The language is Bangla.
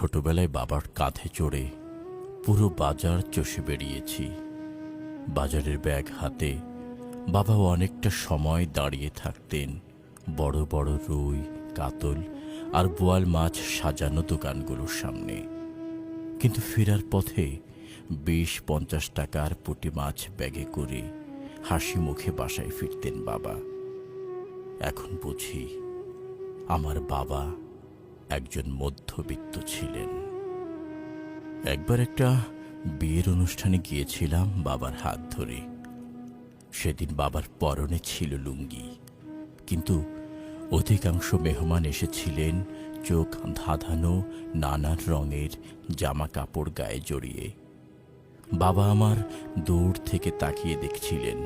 ছোটবেলায় বাবার কাঁধে চড়ে পুরো বাজার চষে বেরিয়েছি। বাজারের ব্যাগ হাতে বাবাও অনেকটা সময় দাঁড়িয়ে থাকতেন বড় বড় রুই, কাতল আর বোয়াল মাছ সাজানো দোকানগুলোর সামনে। কিন্তু ফেরার পথে 20-50 টাকার পুঁটি মাছ ব্যাগে করে হাসি মুখে বাসায় ফিরতেন বাবা। এখন বুঝি আমার বাবা একজন মধ্যবিত্ত ছিলেন। একবার একটা বিয়ের অনুষ্ঠানে গিয়েছিলাম বাবার হাত ধরে। সেদিন বাবার পরনে ছিল লুঙ্গি, কিন্তু অধিকাংশ মেহমান এসেছিলেন চোখ ধাঁধানো নানান রঙের জামা কাপড় গায়ে জড়িয়ে। বাবা আমার দূর থেকে তাকিয়ে দেখছিলেন।